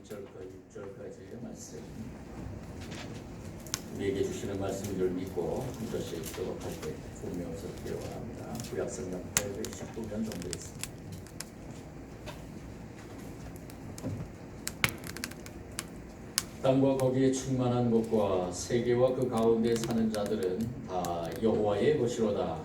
1절부터 6절까지의 말씀, 우리에게 주시는 말씀인 줄 믿고 한 절씩 기록할 때 분명해서 기록을 합니다. 구약성경 819편 정도 있습니다. 땅과 거기에 충만한 것과 세계와 그 가운데 사는 자들은 다 여호와의 것이로다.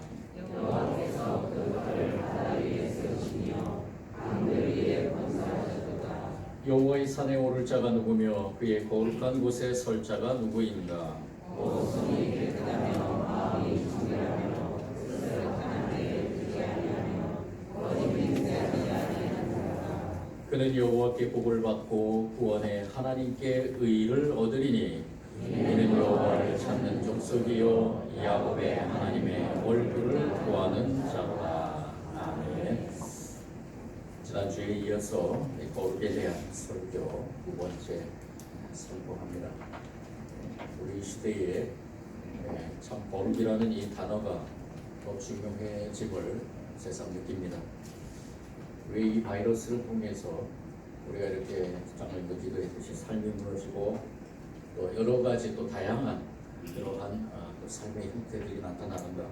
여호와께서 그것들을 바다 위에 세우시며 강들 위에 건설하셨도다. 여호와의 산에 오를 자가 누구며 그의 거룩한 곳에 설 자가 누구인가? 곧 손이 깨끗하며 마음이 정결하며 뜻을 악한 데에 두지 아니하며 거짓 맹세하지 아니하는 자라. 그는 여호와께 복을 받고 구원의 하나님께 의를 얻으리니 이는 여호와를 찾는 족속이요 야곱의 하나님의 얼굴을 구하는 자로다. 아멘. 지난주에 이어서 거룩에 대한 설교 두 번째 설교합니다. 우리 시대에 참 거룩이라는 이 단어가 더 중요해짐을 새삼 느낍니다. 왜 이 바이러스를 통해서 우리가 이렇게 장로님도 기도했듯이 삶이 무너지고 또 여러 가지 또 다양한 이러한 삶의 형태들이 나타나는가?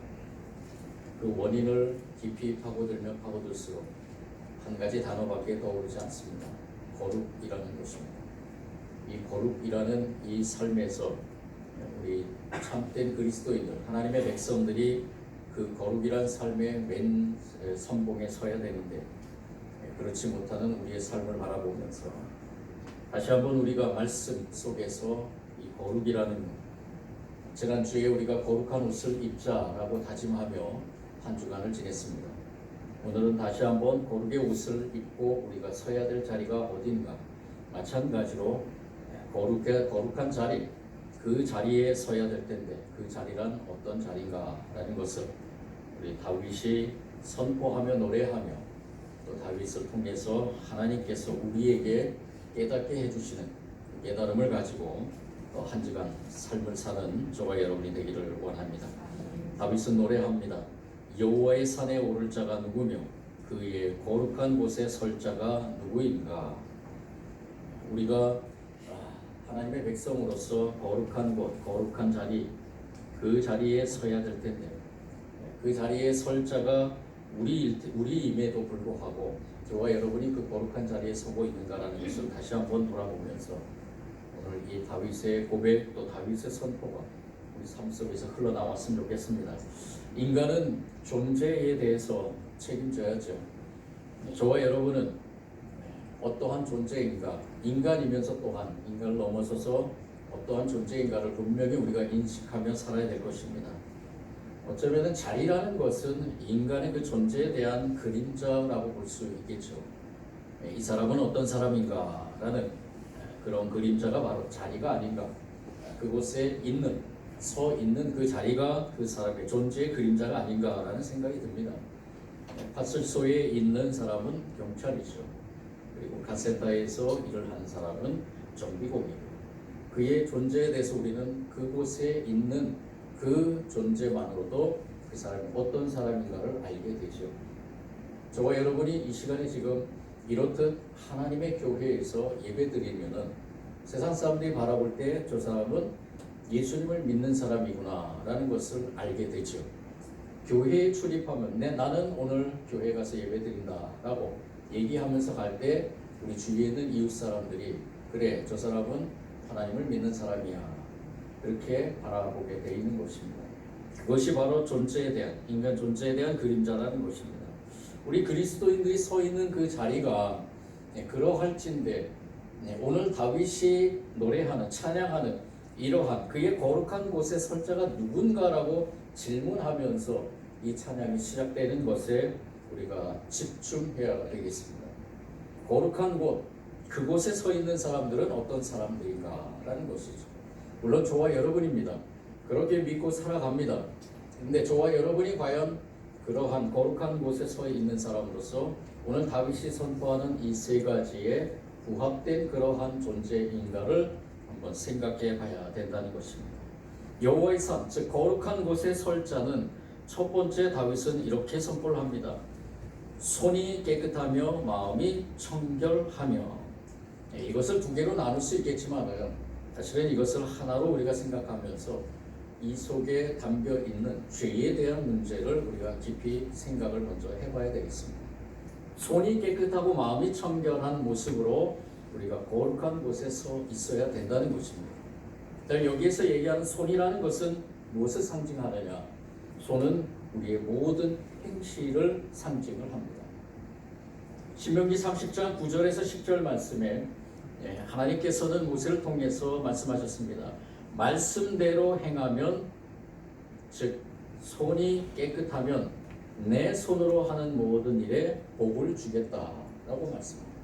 그 원인을 깊이 파고들면 파고들수록 한 가지 단어밖에 떠오르지 않습니다. 거룩이라는 것입니다. 이 거룩이라는 이 삶에서 우리 참된 그리스도인들, 하나님의 백성들이 그 거룩이란 삶의 맨 선봉에 서야 되는데 그렇지 못하는 우리의 삶을 바라보면서 다시 한번 우리가 말씀 속에서 이 거룩이라는 것, 지난주에 우리가 거룩한 옷을 입자라고 다짐하며 한 주간을 지냈습니다. 오늘은 다시 한번 거룩의 옷을 입고 우리가 서야 될 자리가 어딘가, 마찬가지로 거룩한 자리, 그 자리에 서야 될 텐데 그 자리란 어떤 자리인가라는 것을 우리 다윗이 선포하며 노래하며 또 다윗을 통해서 하나님께서 우리에게 깨닫게 해주시는 깨달음을 가지고 또 한 주간 삶을 사는 저와 여러분이 되기를 원합니다. 다윗은 노래합니다. 여호와의 산에 오를 자가 누구며 그의 거룩한 곳에 설 자가 누구인가? 우리가 하나님의 백성으로서 거룩한 곳, 거룩한 자리, 그 자리에 서야 될 텐데 그 자리에 설 자가 우리임에도 불구하고 저와 여러분이 그 거룩한 자리에 서고 있는가라는 것을 다시 한번 돌아보면서 오늘 이 다윗의 고백 또 다윗의 선포가 우리 삶 속에서 흘러나왔으면 좋겠습니다. 인간은 존재에 대해서 책임져야죠. 저와 여러분은 어떠한 존재인가, 인간이면서 또한 인간을 넘어서서 어떠한 존재인가를 분명히 우리가 인식하며 살아야 될 것입니다. 어쩌면 자리라는 것은 인간의 그 존재에 대한 그림자라고 볼 수 있겠죠. 이 사람은 어떤 사람인가라는 그런 그림자가 바로 자리가 아닌가. 그곳에 서 있는 그 자리가 그 사람의 존재의 그림자가 아닌가라는 생각이 듭니다. 파출소에 있는 사람은 경찰이죠. 그리고 카센터에서 일을 하는 사람은 정비공이고 그의 존재에 대해서 우리는 그곳에 있는 그 존재만으로도 그 사람이 어떤 사람인가를 알게 되죠. 저와 여러분이 이 시간에 지금 이렇듯 하나님의 교회에서 예배드리면은 세상 사람들이 바라볼 때 저 사람은 예수님을 믿는 사람이구나 라는 것을 알게 되죠. 교회에 출입하면 나는 오늘 교회 가서 예배드린다 라고 얘기하면서 갈 때 우리 주위에 있는 이웃 사람들이 그래 저 사람은 하나님을 믿는 사람이야 그렇게 바라보게 되어 있는 것입니다. 그것이 바로 존재에 대한, 인간 존재에 대한 그림자라는 것입니다. 우리 그리스도인들이 서 있는 그 자리가 그러할진데 오늘 다윗이 노래하는, 찬양하는 이러한 그의 거룩한 곳에 설 자가 누군가라고 질문하면서 이 찬양이 시작되는 것에 우리가 집중해야 되겠습니다. 거룩한 곳, 그곳에 서 있는 사람들은 어떤 사람들인가라는 것이죠. 물론 저와 여러분입니다. 그렇게 믿고 살아갑니다. 근데 저와 여러분이 과연 그러한 거룩한 곳에 서 있는 사람으로서 오늘 다윗이 선포하는 이 세 가지에 부합된 그러한 존재인가를 한번 생각해 봐야 된다는 것입니다. 여호와의 산, 즉 거룩한 곳에 설 자는 첫 번째 다윗은 이렇게 선포를 합니다. 손이 깨끗하며 마음이 청결하며 이것을 두 개로 나눌 수 있겠지만 사실은 이것을 하나로 우리가 생각하면서 이 속에 담겨 있는 죄에 대한 문제를 우리가 깊이 생각을 먼저 해봐야 되겠습니다. 손이 깨끗하고 마음이 청결한 모습으로 우리가 거룩한 곳에 서 있어야 된다는 것입니다. 여기에서 얘기하는 손이라는 것은 무엇을 상징하느냐? 손은 우리의 모든 행실을 상징을 합니다. 신명기 30장 9절에서 10절 말씀에 하나님께서는 모세를 통해서 말씀하셨습니다. 말씀대로 행하면, 즉 손이 깨끗하면 내 손으로 하는 모든 일에 복을 주겠다라고 말씀합니다.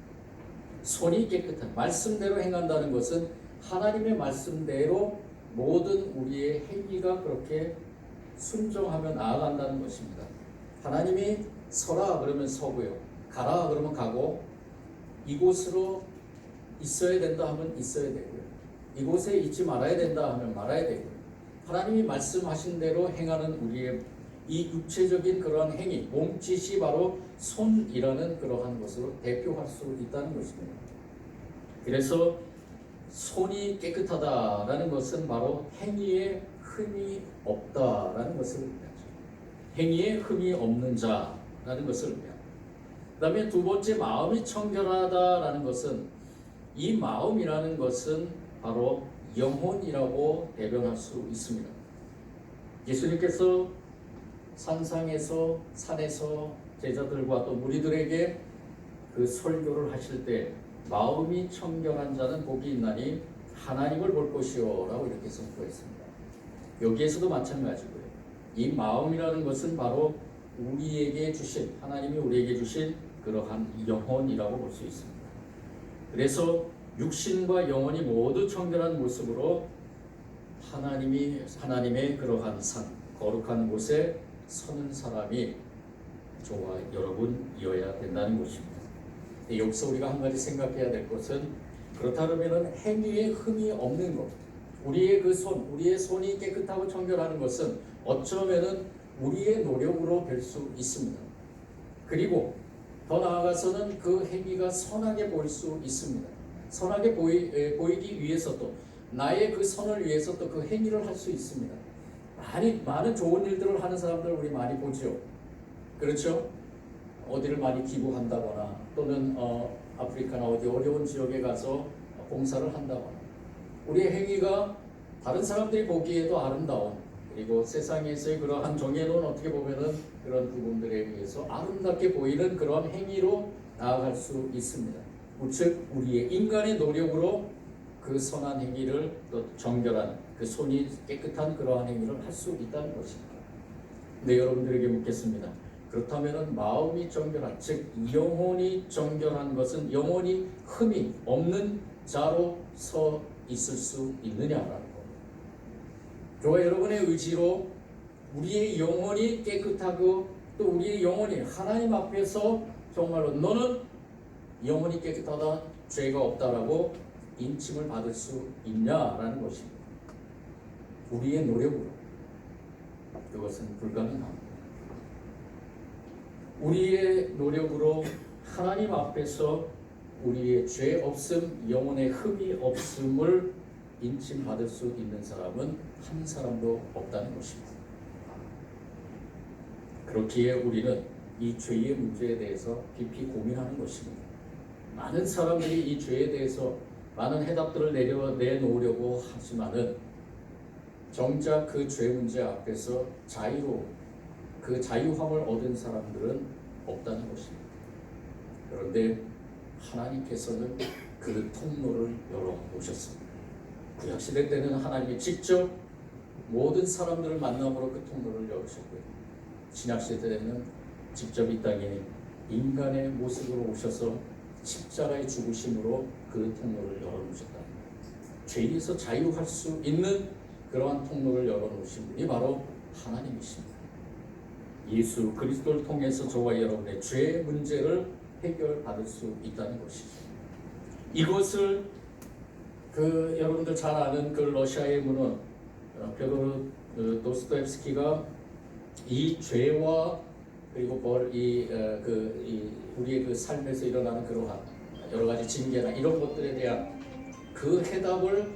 손이 깨끗한, 말씀대로 행한다는 것은 하나님의 말씀대로 모든 우리의 행위가 그렇게 순종하며 나아간다는 것입니다. 하나님이 서라 그러면 서고요, 가라 그러면 가고, 이곳으로 있어야 된다 하면 있어야 되고요, 이곳에 있지 말아야 된다 하면 말아야 되고요. 하나님이 말씀하신 대로 행하는 우리의 이 육체적인 그러한 행위, 몸짓이 바로 손이라는 그러한 것으로 대표할 수 있다는 것입니다. 그래서 손이 깨끗하다라는 것은 바로 행위에 흠이 없다라는 것을 의미하죠. 행위에 흠이 없는 자라는 것을 의미합니다. 그 다음에 두 번째, 마음이 청결하다라는 것은, 이 마음이라는 것은 바로 영혼이라고 대변할 수 있습니다. 예수님께서 산상에서, 산에서 제자들과 또 무리들에게 그 설교를 하실 때 마음이 청결한 자는 복이 있나니 하나님을 볼 것이요 라고 이렇게 선포했습니다. 여기에서도 마찬가지고요. 이 마음이라는 것은 바로 우리에게 주신, 하나님이 우리에게 주신 그러한 영혼이라고 볼 수 있습니다. 그래서 육신과 영혼이 모두 청결한 모습으로 하나님의 그러한 산, 거룩한 곳에 서는 사람이 저와 여러분이어야 된다는 것입니다. 여기서 우리가 한 가지 생각해야 될 것은, 그렇다면 행위에 흠이 없는 것, 우리의 그 손, 우리의 손이 깨끗하고 청결하는 것은 어쩌면은 우리의 노력으로 될 수 있습니다. 그리고 더 나아가서는 그 행위가 선하게 보일 수 있습니다. 선하게 보이기 위해서도, 나의 그 선을 위해서도 그 행위를 할 수 있습니다. 많은 좋은 일들을 하는 사람들 우리 많이 보죠. 그렇죠? 어디를 많이 기부한다거나, 또는 아프리카나 어디 어려운 지역에 가서 봉사를 한다거나, 우리의 행위가 다른 사람들이 보기에도 아름다운, 그리고 세상에서의 그러한 정의로는 어떻게 보면은 그런 부분들에 의해서 아름답게 보이는 그런 행위로 나아갈 수 있습니다. 즉 우리의 인간의 노력으로 그 선한 행위를, 또 정결한, 그 손이 깨끗한 그러한 행위를 할 수 있다는 것입니다. 네, 여러분들에게 묻겠습니다. 그렇다면 마음이 정결한, 즉 영혼이 정결한 것은 영혼이 흠이 없는 자로 서 있을 수 있느냐라는 겁니다. 저와 여러분의 의지로 우리의 영혼이 깨끗하고, 또 우리의 영혼이 하나님 앞에서 정말로 너는 영혼이 깨끗하다, 죄가 없다라고 인침을 받을 수 있냐라는 것입니다. 우리의 노력으로 그것은 불가능합니다. 우리의 노력으로 하나님 앞에서 우리의 죄 없음, 영혼의 흠이 없음을 인침받을 수 있는 사람은 한 사람도 없다는 것입니다. 그렇기에 우리는 이 죄의 문제에 대해서 깊이 고민하는 것입니다. 많은 사람들이 이 죄에 대해서 많은 해답들을 내놓으려고 하지만은 정작 그 죄 문제 앞에서 그 자유함을 얻은 사람들은 없다는 것입니다. 그런데 하나님께서는 그 통로를 열어놓으셨습니다. 구약시대 때는 하나님이 직접 모든 사람들을 만남으로 그 통로를 열으셨고요. 신약시대에는 직접 이 땅에 인간의 모습으로 오셔서 십자가의 죽으심으로 그 통로를 열어놓으셨다. 죄에서 자유할 수 있는 그러한 통로를 열어놓으신 분이 바로 하나님이십니다. 예수 그리스도를 통해서 저와 여러분의 죄 문제를 해결받을 수 있다는 것이죠. 이것을 여러분들 잘 아는 그 러시아의 문헌 펴도르 도스토옙스키가 이 죄와 그리고 우리의 그 삶에서 일어나는 그러한 여러 가지 징계나 이런 것들에 대한 그 해답을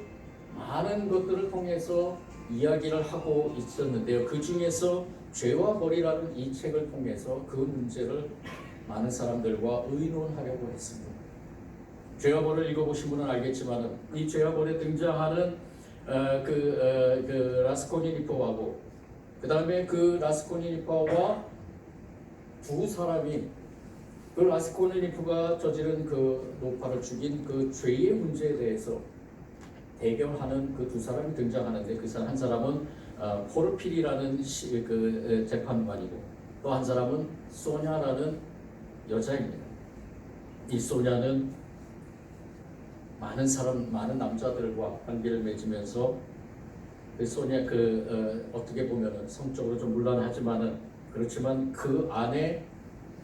많은 것들을 통해서 이야기를 하고 있었는데요. 그 중에서 죄와 벌이라는 이 책을 통해서 그 문제를 많은 사람들과 의논하려고 했습니다. 죄와 벌을 읽어보신 분은 알겠지만 이 죄와 벌에 등장하는 그 라스코니니프하고 그 다음에 그 라스코니니프와 두 사람이 그 라스코니니프가 저지른 그 노파를 죽인 그 죄의 문제에 대해서 대결하는 그 두 사람이 등장하는데 그 한 사람은 포르필이라는 그 재판관이고 또 한 사람은 소냐라는 여자입니다. 이 소냐는 많은 남자들과 관계를 맺으면서 그 소냐 어떻게 보면은 성적으로 좀 문란하지만은 그렇지만 그 안에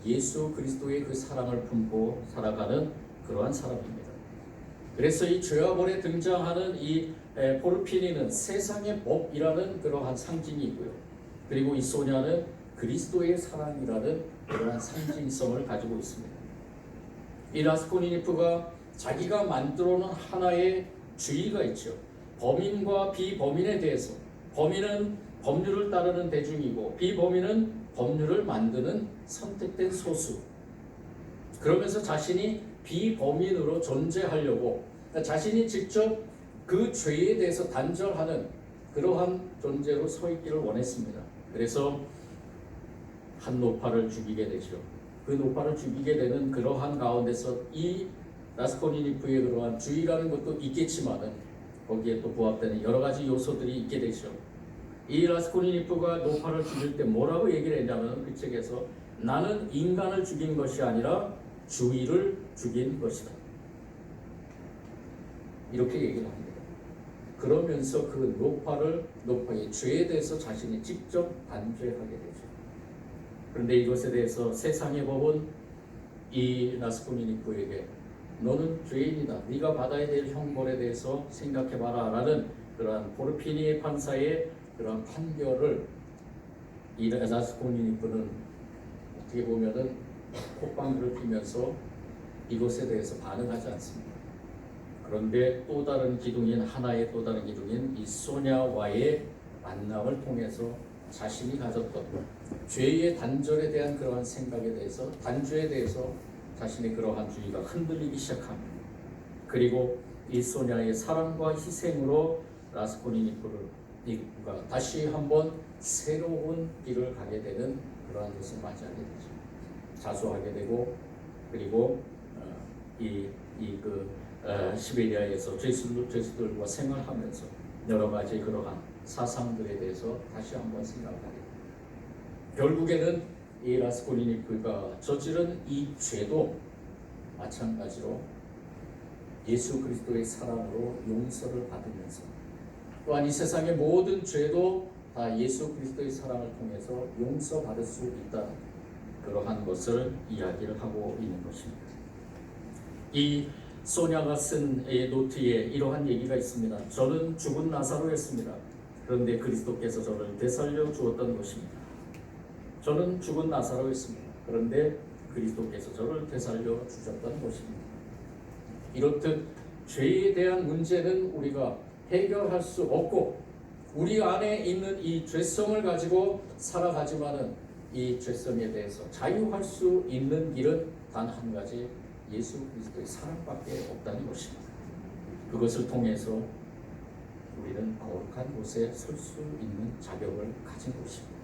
예수 그리스도의 그 사랑을 품고 살아가는 그러한 사람입니다. 그래서 이 죄와 벌에 등장하는 이 포르피니는 세상의 법이라는 그러한 상징이 있고요. 그리고 이 소냐는 그리스도의 사랑이라는 그러한 상징성을 가지고 있습니다. 이 라스코니니프가 자기가 만들어 놓은 하나의 주의가 있죠. 범인과 비범인에 대해서 범인은 법률을 따르는 대중이고 비범인은 법률을 만드는 선택된 소수. 그러면서 자신이 비범인으로 존재하려고 자신이 직접 그 죄에 대해서 단절하는 그러한 존재로 서 있기를 원했습니다. 그래서 한 노파를 죽이게 되죠. 그 노파를 죽이게 되는 그러한 가운데서 이 라스코니니프의 그러한 주의라는 것도 있겠지만은 거기에 또 부합되는 여러 가지 요소들이 있게 되죠. 이 라스코니니프가 노파를 죽일 때 뭐라고 얘기를 했냐면 그 책에서 나는 인간을 죽인 것이 아니라 주의를 죽인 것이다. 이렇게 얘기를 합니다. 그러면서 그 노파의 죄에 대해서 자신이 직접 단죄하게 되죠. 그런데 이것에 대해서 세상의 법은 이 라스코니니프에게 너는 죄인이다. 네가 받아야 될 형벌에 대해서 생각해봐라 라는 그러한 포르피니의 판사의 그러한 판결을 이 라스코니니프는 어떻게 보면은 콧방귀를 피면서 이것에 대해서 반응하지 않습니다. 그런데 또 다른 기둥인 이 소냐와의 만남을 통해서 자신이 가졌던 죄의 단절에 대한 그러한 생각에 대해서 단죄에 대해서 자신의 그러한 주의가 흔들리기 시작합니다. 그리고 이 소냐의 사랑과 희생으로 라스코니니프가 다시 한번 새로운 길을 가게 되는 그러한 것을 맞이하게 되죠. 자수하게 되고 그리고 시베리아에서 죄수들과 생활하면서 여러 가지 그러한 사상들에 대해서 다시 한번 생각하게 됩니다. 결국에는 이 라스코니니프가 저지른 이 죄도 마찬가지로 예수 그리스도의 사랑으로 용서를 받으면서 또한 이 세상의 모든 죄도 다 예수 그리스도의 사랑을 통해서 용서받을 수 있다는 그러한 것을 이야기를 하고 있는 것입니다. 이 소냐가 쓴 노트에 이러한 얘기가 있습니다. 저는 죽은 나사로였습니다. 그런데 그리스도께서 저를 되살려 주었던 것입니다. 저는 죽은 나사로였습니다. 그런데 그리스도께서 저를 되살려 주셨던 것입니다. 이렇듯 죄에 대한 문제는 우리가 해결할 수 없고 우리 안에 있는 이 죄성을 가지고 살아가지만은 이 죄성에 대해서 자유할 수 있는 길은 단 한 가지 예수 그리스도의 사랑밖에 없다는 것입니다. 그것을 통해서 우리는 거룩한 곳에 설 수 있는 자격을 가진 것입니다.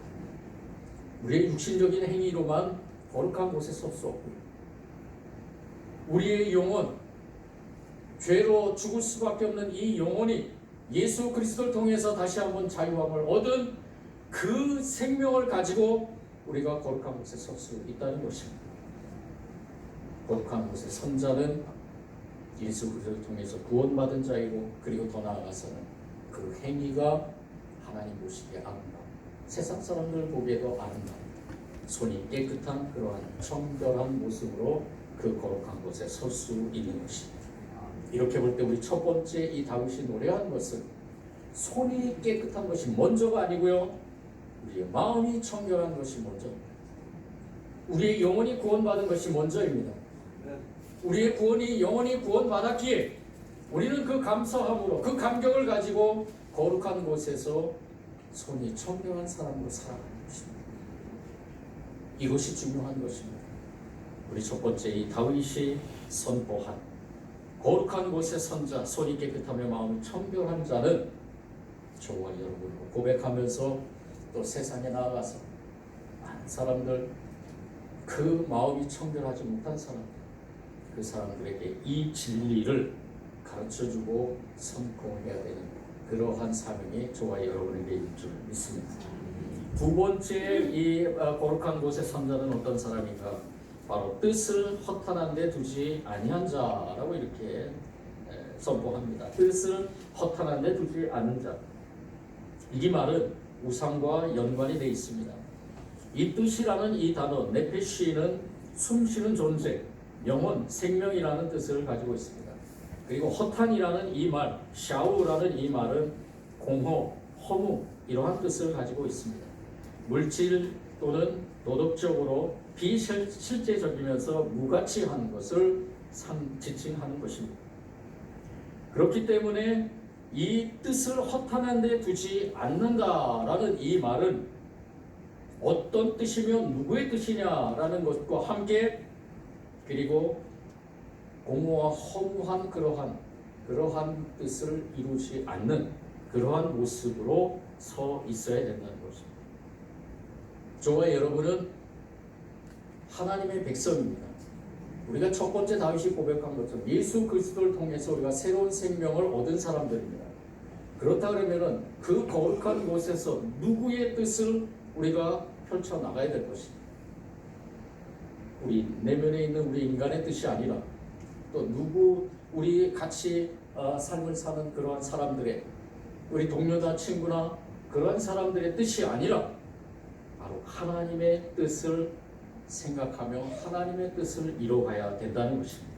우리의 육신적인 행위로만 거룩한 곳에 설 수 없고요. 우리의 영혼, 죄로 죽을 수밖에 없는 이 영혼이 예수 그리스도를 통해서 다시 한번 자유함을 얻은 그 생명을 가지고 우리가 거룩한 곳에 설 수 있다는 것입니다. 거룩한 곳에 선 자는 예수 그리스도를 통해서 구원받은 자이고 그리고 더 나아가서는 그 행위가 하나님 보시기에 아름다워 세상 사람들 보기에도 아름다워 손이 깨끗한 그러한 청결한 모습으로 그 거룩한 곳에 설 수 있는 것입니다. 이렇게 볼 때 우리 첫 번째 이 다윗이 노래한 것은 손이 깨끗한 것이 먼저가 아니고요. 우리의 마음이 청결한 것이 먼저입니다. 우리의 영혼이 구원받은 것이 먼저입니다. 우리의 구원이 영원히 구원받았기에 우리는 그 감사함으로 그 감격을 가지고 거룩한 곳에서 손이 청결한 사람으로 살아가는 것입니다. 이것이 중요한 것입니다. 우리 첫 번째 이 다윗이 선포한 거룩한 곳에 선 자, 손이 깨끗하며 마음이 청결한 자는 저와 여러분으로 고백하면서 또 세상에 나아가서 많은 사람들, 그 마음이 청결하지 못한 사람들, 그 사람들에게 이 진리를 가르쳐주고 선포해야 되는 그러한 사명이 저와 여러분에게 있는 줄 믿습니다. 두 번째 이 거룩한 곳에 선 자는 어떤 사람인가? 바로 뜻을 허탄한 데 두지 아니한 자라고 이렇게 선포합니다. 뜻을 허탄한 데 두지 않는 자. 이 말은 우상과 연관이 되어 있습니다. 이 뜻이라는 이 단어 네페시는 숨쉬는 존재, 영혼, 생명이라는 뜻을 가지고 있습니다. 그리고 허탄이라는 이 말, 샤우라는 이 말은 공허, 허무 이러한 뜻을 가지고 있습니다. 물질 또는 도덕적으로 비실제적이면서 무가치한 것을 지칭하는 것입니다. 그렇기 때문에 이 뜻을 허탄한 데 두지 않는다라는 이 말은 어떤 뜻이며 누구의 뜻이냐라는 것과 함께 그리고 공허와 허무한 그러한 뜻을 이루지 않는 그러한 모습으로 서 있어야 된다는 것입니다. 저와 여러분은 하나님의 백성입니다. 우리가 첫 번째 다윗이 고백한 것처럼 예수 그리스도를 통해서 우리가 새로운 생명을 얻은 사람들입니다. 그렇다 그러면은 그 거룩한 곳에서 누구의 뜻을 우리가 펼쳐 나가야 될 것입니다. 우리 내면에 있는 우리 인간의 뜻이 아니라 또 우리 같이 삶을 사는 그러한 사람들의 우리 동료나 친구나 그러한 사람들의 뜻이 아니라 바로 하나님의 뜻을 생각하며 하나님의 뜻을 이뤄가야 된다는 것입니다.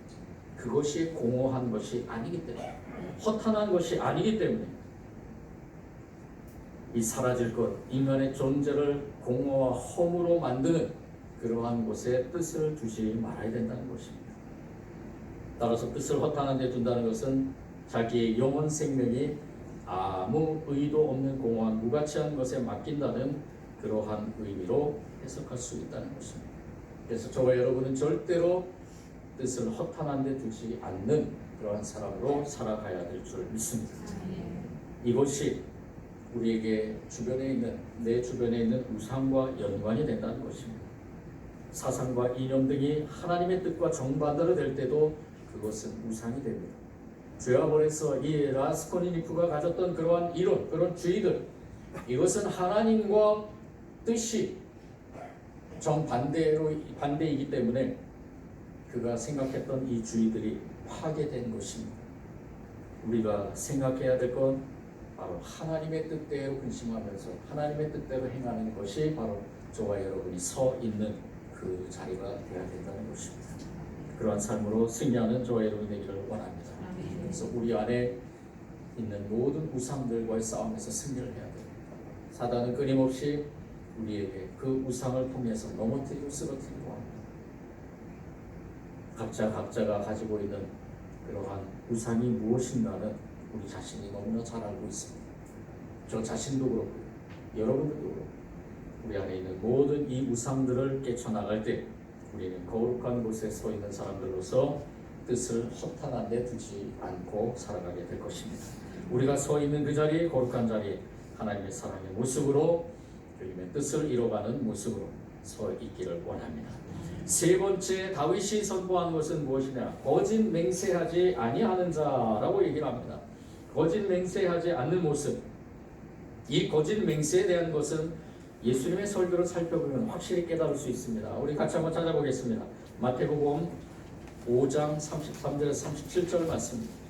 그것이 공허한 것이 아니기 때문에, 허탄한 것이 아니기 때문에 이 사라질 것, 인간의 존재를 공허와 허무로 만드는 그러한 곳에 뜻을 두지 말아야 된다는 것입니다. 따라서 뜻을 허탄한 데 둔다는 것은 자기의 영혼 생명이 아무 의도 없는 공허한 무가치한 것에 맡긴다는 그러한 의미로 해석할 수 있다는 것입니다. 그래서 저와 여러분은 절대로 뜻을 허탄한 데 두지 않는 그러한 사람으로 살아가야 될 줄 믿습니다. 이것이 우리에게 내 주변에 있는 우상과 연관이 된다는 것입니다. 사상과 이념 등이 하나님의 뜻과 정반대로 될 때도 그것은 우상이 됩니다. 죄와 벌에서 이 라스코니니프가 가졌던 그러한 이론, 그런 주의들, 이것은 하나님과 뜻이 반대이기 때문에 그가 생각했던 이 주의들이 파괴된 것입니다. 우리가 생각해야 될 건 바로 하나님의 뜻대로 근심하면서 하나님의 뜻대로 행하는 것이 바로 저와 여러분이 서 있는 그 자리가 되어야 된다는 것입니다. 그러한 삶으로 승리하는 저와 여러분이 되기를 원합니다. 그래서 우리 안에 있는 모든 우상들과의 싸움에서 승리를 해야 됩니다. 사단은 끊임없이 우리에게 그 우상을 통해서 넘어뜨리고 쓰러뜨리고 합니다. 각자가 가지고 있는 그러한 우상이 무엇인가는 우리 자신이 너무나 잘 알고 있습니다. 저 자신도 그렇고요. 여러분들도 그렇고 우리 안에 있는 모든 이 우상들을 깨쳐나갈 때 우리는 거룩한 곳에 서 있는 사람들로서 뜻을 허탄한 데 두지 않고 살아가게 될 것입니다. 우리가 서 있는 그 자리에, 거룩한 자리에 하나님의 사랑의 모습으로 주님의 뜻을 이뤄가는 모습으로 서 있기를 원합니다. 세 번째 다윗이 선포한 것은 무엇이냐? 거짓 맹세하지 아니하는 자라고 얘기를 합니다. 거짓 맹세하지 않는 모습. 이 거짓 맹세에 대한 것은 예수님의 설교를 살펴보면 확실히 깨달을 수 있습니다. 우리 같이 한번 찾아보겠습니다. 마태복음 5장 33절에서 37절 말씀입니다.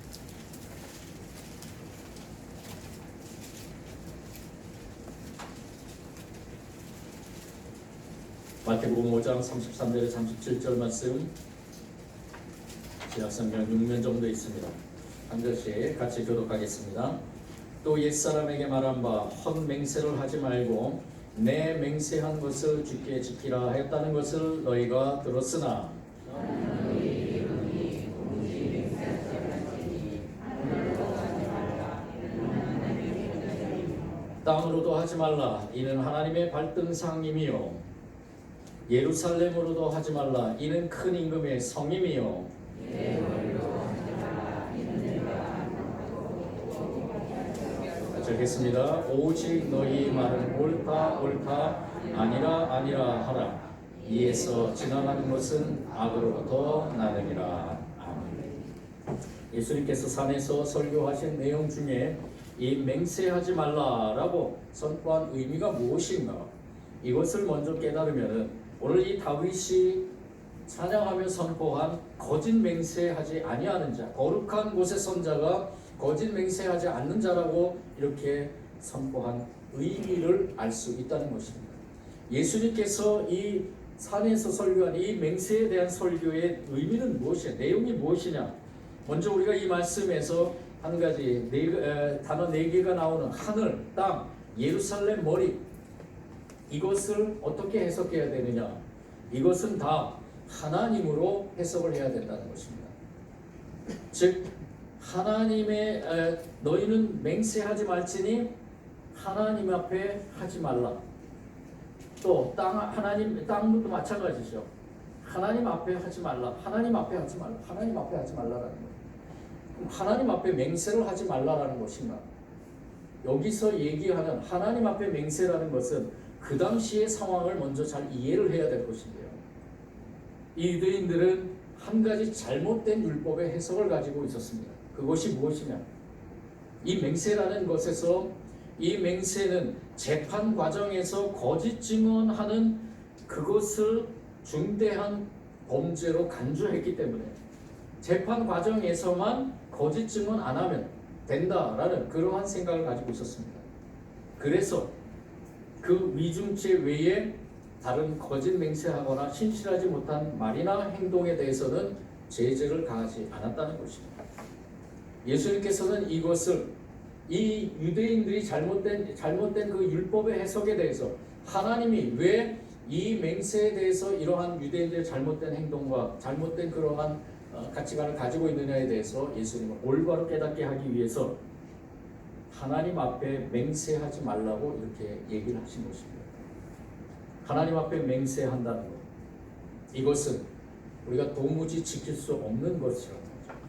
마태복음 5장 33절에서 37절 말씀, 신약성경 6면 정도 있습니다. 한 절씩 같이 교독하겠습니다. 또 옛사람에게 말한 바 헛맹세를 하지 말고 내 맹세한 것을 주께 지키라 했다는 것을 너희가 들었으나 땅으로도 하지 말라 이는 하나님의 발등상임이요 예루살렘으로도 하지 말라 이는 큰 임금의 성임이요 적겠습니다. 오직 너희 말은 옳다 옳다 아니라 아니라 하라 이에서 지나가는 것은 악으로부터 나느니라. 아멘. 예수님께서 산에서 설교하신 내용 중에 이 맹세하지 말라라고 선포한 의미가 무엇인가? 이것을 먼저 깨달으면 오늘 이 다윗이 찬양하며 선포한 거짓 맹세하지 아니하는 자, 거룩한 곳의 선자가 거짓 맹세하지 않는 자라고 이렇게 선포한 의미를 알 수 있다는 것입니다. 예수님께서 이 산에서 설교한 이 맹세에 대한 설교의 의미는 무엇이냐? 내용이 무엇이냐? 먼저 우리가 이 말씀에서 한 가지 단어 4개가 나오는 하늘, 땅, 예루살렘, 머리 이것을 어떻게 해석해야 되느냐? 이것은 다 하나님으로 해석을 해야 된다는 것입니다. 즉 하나님의 너희는 맹세하지 말지니 하나님 앞에 하지 말라. 또 하나님 땅도 마찬가지죠. 하나님 앞에 하지 말라. 하나님 앞에 하지 말라. 하나님 앞에 하지 말라라는 거예요. 하나님 앞에 맹세를 하지 말라라는 것인가? 여기서 얘기하는 하나님 앞에 맹세라는 것은 그 당시의 상황을 먼저 잘 이해를 해야 될 것인데요. 이 유대인들은 한 가지 잘못된 율법의 해석을 가지고 있었습니다. 그것이 무엇이냐? 이 맹세라는 것에서 이 맹세는 재판 과정에서 거짓 증언하는 그것을 중대한 범죄로 간주했기 때문에 재판 과정에서만 거짓 증언 안 하면 된다라는 그러한 생각을 가지고 있었습니다. 그래서 그 위중죄 외에 다른 거짓 맹세하거나 신실하지 못한 말이나 행동에 대해서는 제재를 가하지 않았다는 것입니다. 예수님께서는 이것을 이 유대인들이 잘못된 그 율법의 해석에 대해서 하나님이 왜 이 맹세에 대해서 이러한 유대인들의 잘못된 행동과 잘못된 그러한 가치관을 가지고 있느냐에 대해서 예수님은 올바로 깨닫게 하기 위해서 하나님 앞에 맹세하지 말라고 이렇게 얘기를 하신 것입니다. 하나님 앞에 맹세한다는 것, 이것은 우리가 도무지 지킬 수 없는 것이라는 거죠.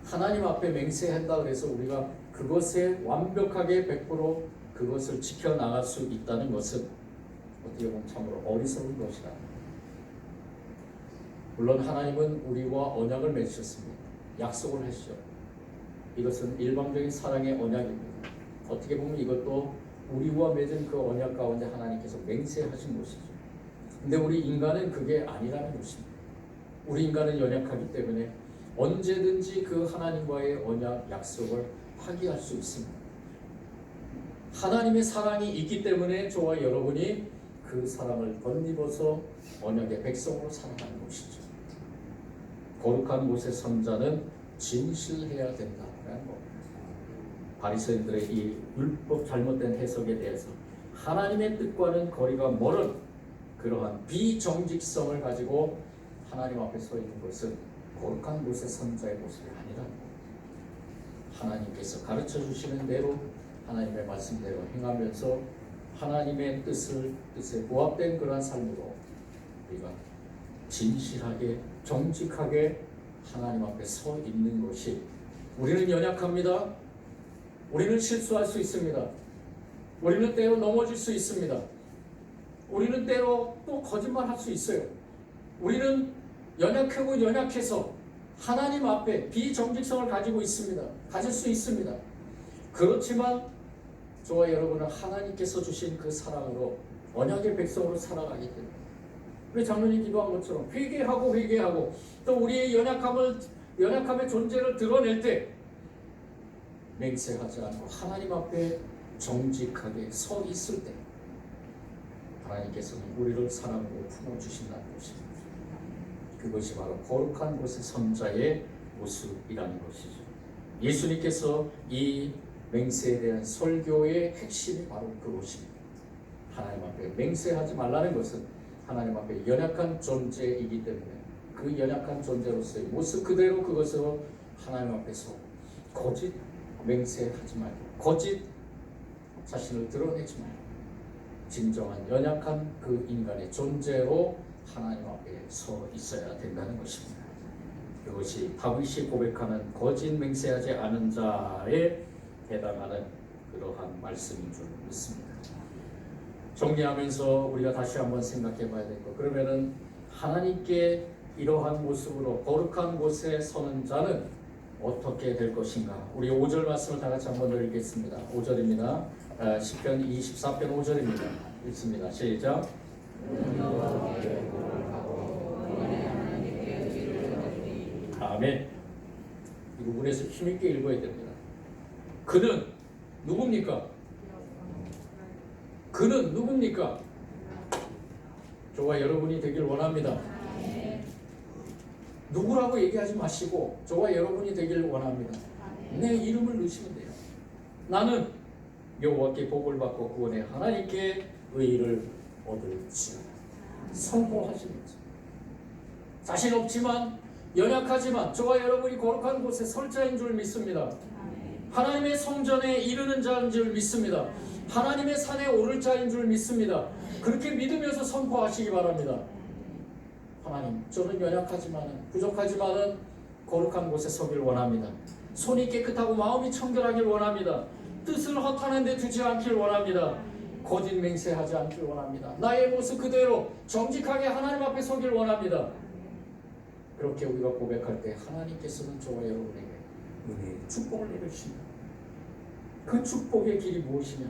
하나님 앞에 맹세한다 그래서 우리가 그것에 완벽하게 100% 그것을 지켜나갈 수 있다는 것은 어떻게 보면 참으로 어리석은 것이다. 물론 하나님은 우리와 언약을 맺으셨습니다. 약속을 하시죠. 이것은 일방적인 사랑의 언약입니다. 어떻게 보면 이것도 우리와 맺은 그 언약 가운데 하나님께서 맹세하신 것이죠. 근데 우리 인간은 그게 아니라는 것입니다. 우리 인간은 연약하기 때문에 언제든지 그 하나님과의 언약 약속을 파기할 수 있습니다. 하나님의 사랑이 있기 때문에 저와 여러분이 그 사랑을 덧입어서 언약의 백성으로 살아가는 것이죠. 거룩한 곳의 선자는 진실해야 된다는 것. 바리새인들의 이 율법 잘못된 해석에 대해서 하나님의 뜻과는 거리가 멀은 그러한 비정직성을 가지고 하나님 앞에 서 있는 것은 거룩한 곳의 선자의 모습이 아니라는 것. 하나님께서 가르쳐 주시는 대로 하나님의 말씀대로 행하면서 하나님의 뜻에 부합된 그러한 삶으로 우리가 진실하게 정직하게 하나님 앞에 서 있는 것이, 우리는 연약합니다. 우리는 실수할 수 있습니다. 우리는 때로 넘어질 수 있습니다. 우리는 때로 또 거짓말할 수 있어요. 우리는 연약하고 연약해서 하나님 앞에 비정직성을 가지고 있습니다. 가질 수 있습니다. 그렇지만 저와 여러분은 하나님께서 주신 그 사랑으로 언약의 백성으로 살아가기 때문에 우리 장로님 기도한 것처럼 회개하고 또 우리의 연약함의 존재를 드러낼 때 맹세하지 않고 하나님 앞에 정직하게 서 있을 때 하나님께서는 우리를 사랑으로 품어주신다는 것입니다. 그것이 바로 거룩한 곳의 선자의 모습이라는 것이죠. 예수님께서 이 맹세에 대한 설교의 핵심이 바로 그것입니다. 하나님 앞에 맹세하지 말라는 것은 하나님 앞에 연약한 존재이기 때문에 그 연약한 존재로서의 모습 그대로 그것으로 하나님 앞에서 거짓 맹세하지 말고 거짓 자신을 드러내지 말고 진정한 연약한 그 인간의 존재로 하나님 앞에 서 있어야 된다는 것입니다. 그것이 다윗이 고백하는 거짓 맹세하지 않은 자에 해당하는 그러한 말씀인 줄 믿습니다. 정리하면서 우리가 다시 한번 생각해 봐야 될 것, 그러면은 하나님께 이러한 모습으로 거룩한 곳에 서는 자는 어떻게 될 것인가? 우리 5절 말씀을 다 같이 한번 읽겠습니다. 5절입니다. 시편 24편 5절입니다. 읽습니다. 시작. 아멘. 이 부분에서 힘있게 읽어야 됩니다. 그는 누굽니까? 그는 누굽니까? 저와 여러분이 되길 원합니다. 누구라고 얘기하지 마시고 저와 여러분이 되길 원합니다. 내 이름을 넣으시면 돼요. 나는 여호와께 복을 받고 구원의 하나님께 의를 얻을지어다. 선포하시면서 자신 없지만 연약하지만 저와 여러분이 거룩한 곳에 설 자인 줄 믿습니다. 하나님의 성전에 이르는 자인 줄 믿습니다. 하나님의 산에 오를 자인 줄 믿습니다. 그렇게 믿으면서 선포하시기 바랍니다. 하나님, 저는 연약하지만은 부족하지만은 거룩한 곳에 서길 원합니다. 손이 깨끗하고 마음이 청결하길 원합니다. 뜻을 허탄한 데 두지 않길 원합니다. 거짓 맹세하지 않길 원합니다. 나의 모습 그대로 정직하게 하나님 앞에 서길 원합니다. 그렇게 우리가 고백할 때 하나님께서는 저와 여러분에게 은혜의 축복을 내려주신다. 그 축복의 길이 무엇이냐?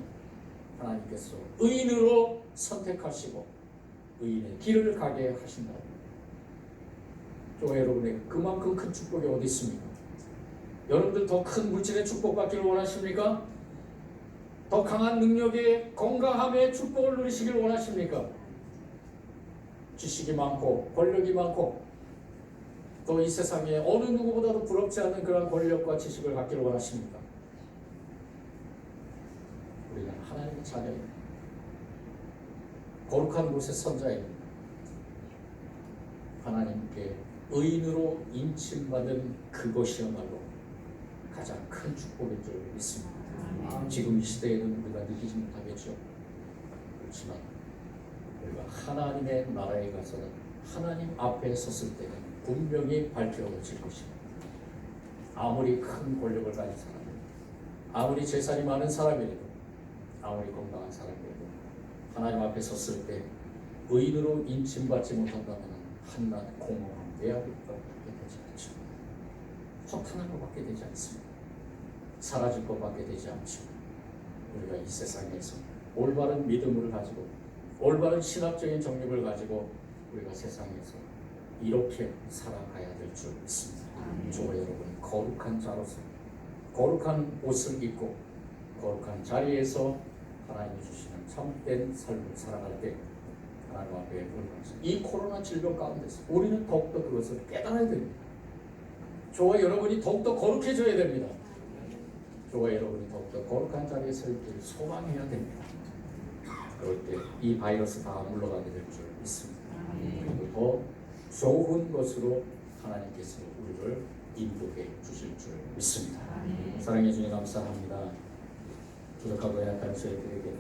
하나님께서 의인으로 선택하시고 의인의 길을 가게 하신다. 저와 여러분에게 그만큼 큰 축복이 어디 있습니까? 여러분들 더 큰 물질의 축복 받기를 원하십니까? 더 강한 능력의 건강함의 축복을 누리시길 원하십니까? 지식이 많고 권력이 많고 또 이 세상에 어느 누구보다도 부럽지 않은 그런 권력과 지식을 갖기를 원하십니까? 우리는 하나님의 자녀입니다. 거룩한 곳에 선 자입니다. 하나님께 의인으로 인침받은 그것이야말로 가장 큰 축복인 줄 믿습니다. 지금 이 시대에는 우리가 느끼지 못하겠죠. 그렇지만 우리가 하나님의 나라에 가서는 하나님 앞에 섰을 때는 분명히 밝혀질 것입니다. 아무리 큰 권력을 가진 사람이라도, 아무리 재산이 많은 사람이라도, 아무리 건강한 사람이라도 하나님 앞에 섰을 때 의인으로 인침받지 못한다면 한낱 공허한 외압을 받게 되지 않죠. 허탄한 것밖에 되지 않습니다. 사라질 것밖에 되지 않죠. 우리가 이 세상에서 올바른 믿음을 가지고 올바른 신학적인 정립을 가지고 우리가 세상에서 이렇게 살아가야 될 줄 믿습니다. 저와 여러분이 거룩한 자로서 거룩한 옷을 입고 거룩한 자리에서 하나님이 주시는 참된 삶을 살아갈 때 하나님 앞에 올라가서 이 코로나 질병 가운데서 우리는 더욱더 그것을 깨달아야 됩니다. 저와 여러분이 더욱더 거룩해져야 됩니다. 저와 여러분이 더욱더 거룩한 자리에 서 있기를 소망해야 됩니다. 그럴 때 이 바이러스 다 물러가게 될 줄 믿습니다. 그리고 더 좋은 것으로 하나님께서 우리를 인도해 주실 줄 믿습니다. 사랑해 주님 감사합니다. 부족하고 연약한 저희들에게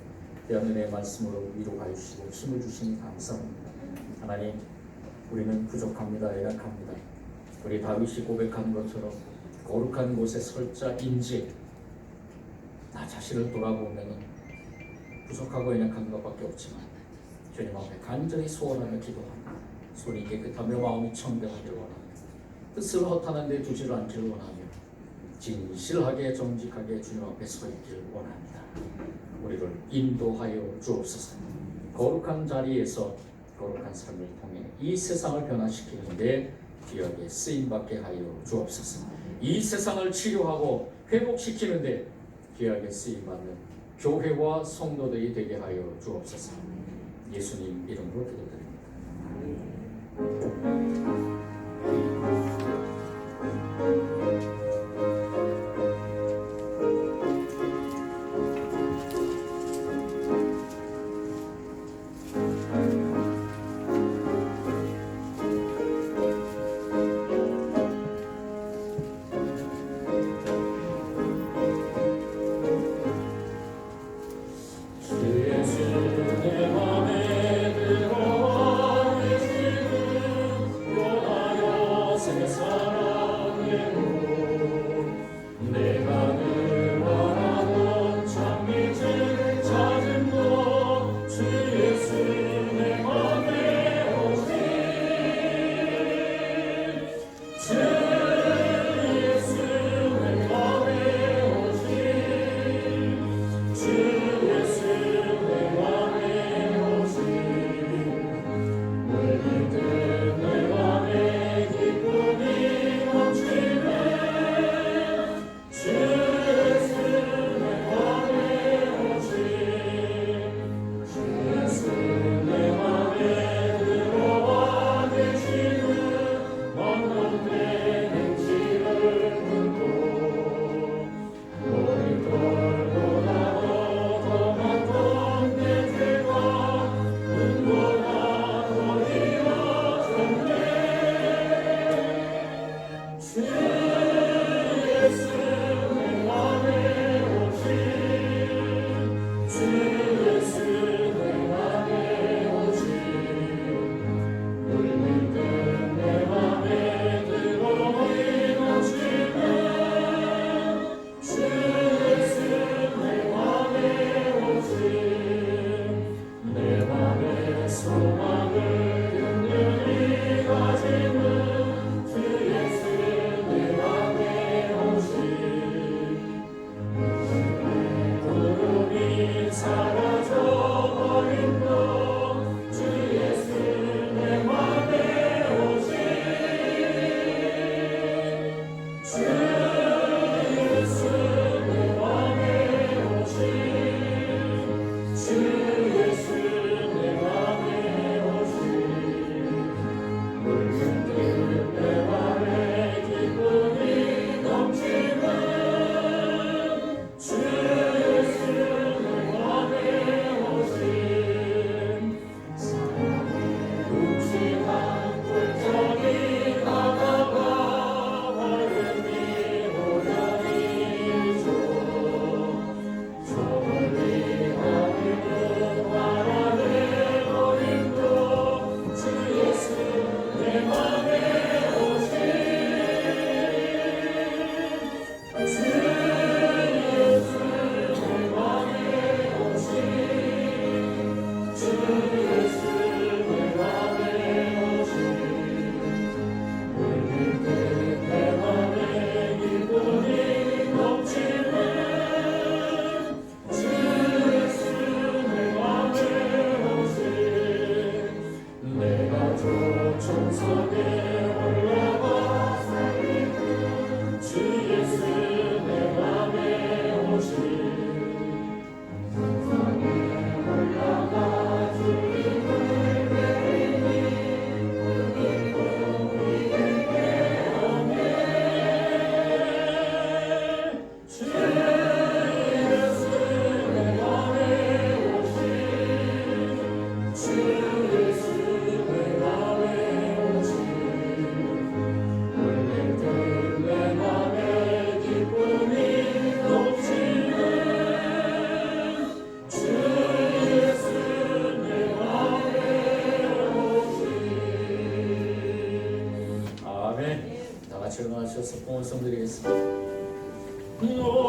대언의 말씀으로 위로하여 주시고 힘을 주시니 감사합니다. 하나님, 우리는 부족합니다. 연약합니다. 우리 다윗이 고백한 것처럼 거룩한 곳에 설 자인지 나 자신을 돌아보면 부족하고 연약한 것밖에 없지만 주님 앞에 간절히 소원하며 기도합니다. 손이 깨끗하며 마음이 청결하기를 원합니다. 뜻을 허탄한 데 두지를 않기를 원하며 진실하게 정직하게 주님 앞에 서 있기를 원합니다. 우리를 인도하여 주옵소서. 거룩한 자리에서 거룩한 삶을 통해 이 세상을 변화시키는데 귀하게 쓰임받게 하여 주옵소서. 이 세상을 치료하고 회복시키는데 귀하게 쓰임받는 교회와 성도들이 되게 하여 주옵소서. 예수님 이름으로 기도드립니다.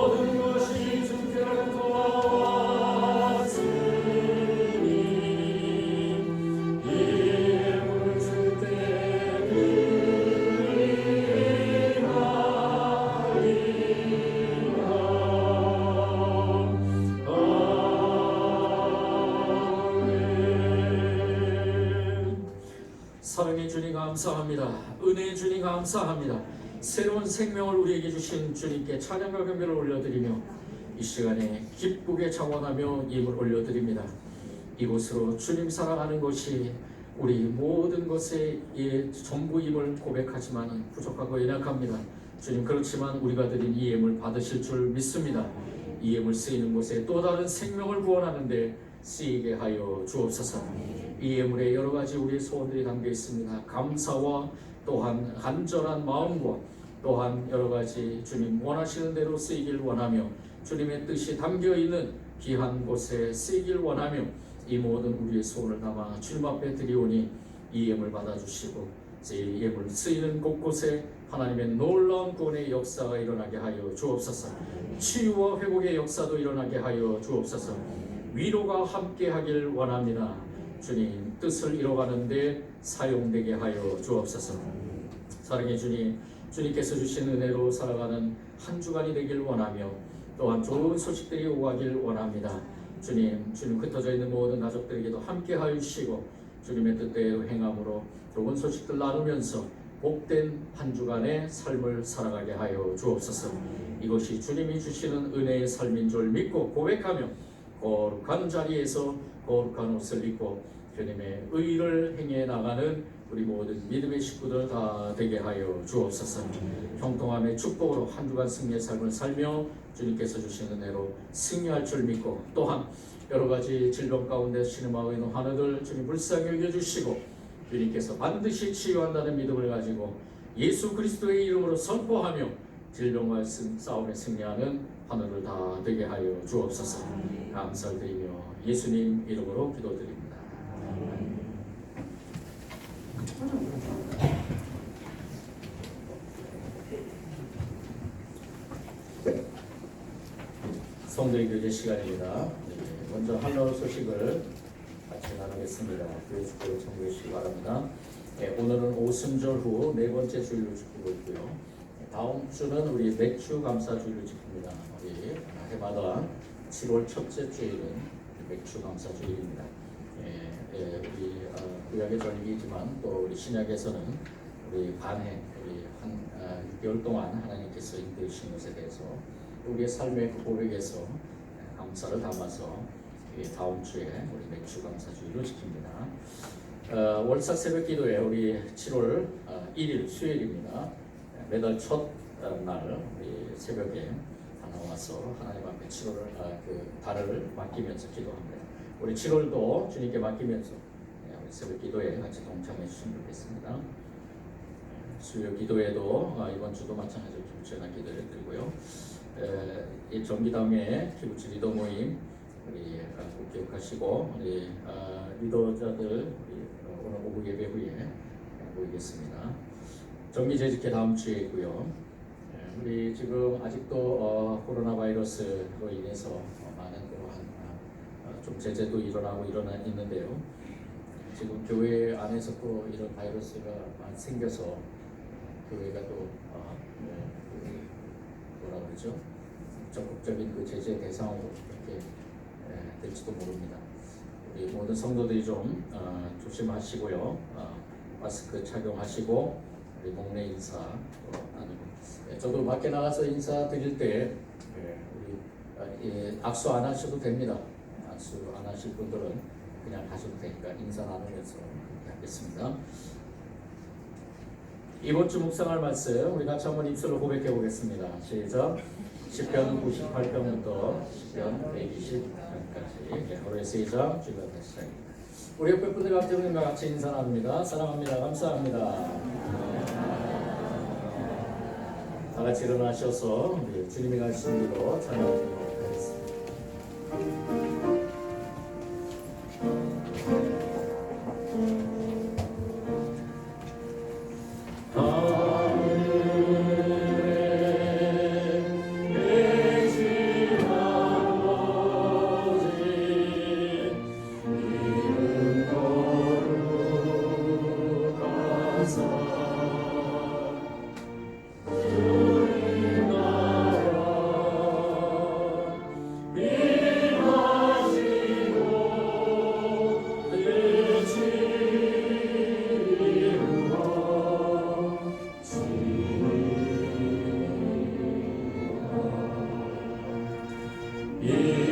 모든 것이 주께로부터 왔으니 이 예물을 줄 때 사랑의 주님 감사합니다. 은혜의 주님 감사합니다. 새로운 생명을 우리에게 주신 주님께 찬양과 경배를 올려드리며 이 시간에 기쁘게 장원하며 예물 올려드립니다. 이곳으로 주님 사랑하는 것이 우리 모든 것의 전부임을 고백하지만 부족하고 연약합니다. 주님, 그렇지만 우리가 드린 이 예물 받으실 줄 믿습니다. 이 예물 쓰이는 곳에 또 다른 생명을 구원하는데 쓰이게 하여 주옵소서. 이 예물에 여러 가지 우리의 소원들이 담겨 있습니다. 감사와 또한 간절한 마음과 또한 여러 가지 주님 원하시는 대로 쓰이길 원하며 주님의 뜻이 담겨 있는 귀한 곳에 쓰이길 원하며 이 모든 우리의 소원을 담아 주님 앞에 드리오니 이 예물 받아주시고 이 예물 쓰이는 곳곳에 하나님의 놀라운 구원의 역사가 일어나게 하여 주옵소서. 치유와 회복의 역사도 일어나게 하여 주옵소서. 위로가 함께하길 원합니다. 주님 뜻을 이뤄가는데 사용되게 하여 주옵소서. 사랑의 주님, 주님께서 주신 은혜로 살아가는 한 주간이 되길 원하며 또한 좋은 소식들이 오가길 원합니다. 주님 흩어져 있는 모든 가족들에게도 함께하여 주시고 주님의 뜻대로 행함으로 좋은 소식들 나누면서 복된 한 주간의 삶을 살아가게 하여 주옵소서. 이것이 주님이 주시는 은혜의 삶인 줄 믿고 고백하며 거룩한 자리에서 거룩한 옷을 입고 주님의 의를 행해 나가는 우리 모든 믿음의 식구들 다 되게 하여 주옵소서. 형통함의 축복으로 한 주간 승리의 삶을 살며 주님께서 주신 은혜로 승리할 줄 믿고 또한 여러 가지 질병 가운데 신음하고 있는 환우들 주님 불쌍히 여겨주시고 주님께서 반드시 치유한다는 믿음을 가지고 예수 그리스도의 이름으로 선포하며 질병과 싸움에 승리하는 환우들 다 되게 하여 주옵소서. 감사를 드리며 예수님 이름으로 기도드립니다. 성도의 교제 시간입니다. 먼저 할로 소식을 같이 나누겠습니다. 교회 축복을 청구해 주시기 바랍니다. 오늘은 오순절 후 네 번째 주일로 지키고 있고요. 다음 주는 우리 맥주 감사 주일로 지킵니다. 우리 해마다 7월 첫째 주일은 맥주 감사 주일입니다. 우리 구약의 절기이지만 또 우리 신약에서는 우리 반해 우리 한 6개월 동안 하나님께서 인도하신 것에 대해서 우리의 삶의 그 고백에서 감사를 담아서 다음 주에 우리 맥주 감사 주일로 지킵니다. 월삭 새벽 기도에 우리 7월 1일 수요일입니다. 매달 첫 날 우리 새벽에 다 나와서 하나님 앞에 7월을 그 달을 맡기면서 기도합니다. 우리 7월도 주님께 맡기면서 우리 새벽 기도에 같이 동참해 주시면 좋겠습니다. 수요 기도에도 이번 주도 마찬가지로 기부제나 기도를 드리고요. 이 정기담회 기부치 리더 모임 우리 꼭 기억하시고 우리 리더자들 우리 오늘 오후 예배 후에 모이겠습니다. 정기 재직회 다음 주에 있고요. 우리 지금 아직도 코로나 바이러스로 인해서 많은 그러한 좀 제재도 일어나고 있는데요. 지금 교회 안에서 또 이런 바이러스가 많이 생겨서 교회가 또 뭐라 그러죠? 적극적인 그 제재 대상으로 이렇게 될지도 모릅니다. 우리 모든 성도들이 좀 조심하시고요. 마스크 착용하시고 우리 목내 인사 나누고 저도 밖에 나가서 인사 드릴 때 우리 악수 안 하셔도 됩니다. 악수 안 하실 분들은 그냥 가셔도 되니까 인사 나누면서 그렇게 하겠습니다. 이번 주 묵상할 말씀 우리 같이 한번 입술로 고백해 보겠습니다. 시작. 시편 98편부터 시편 120편까지 하루의 세 장 주일날 시작입니다. 우리 옆에 분들과 함께 같이 인사 나눕니다. 사랑합니다. 감사합니다. 다 같이 일어나셔서 우리 주님이 가신 길로 찬양하도록 하겠습니다. 하늘에 계신 이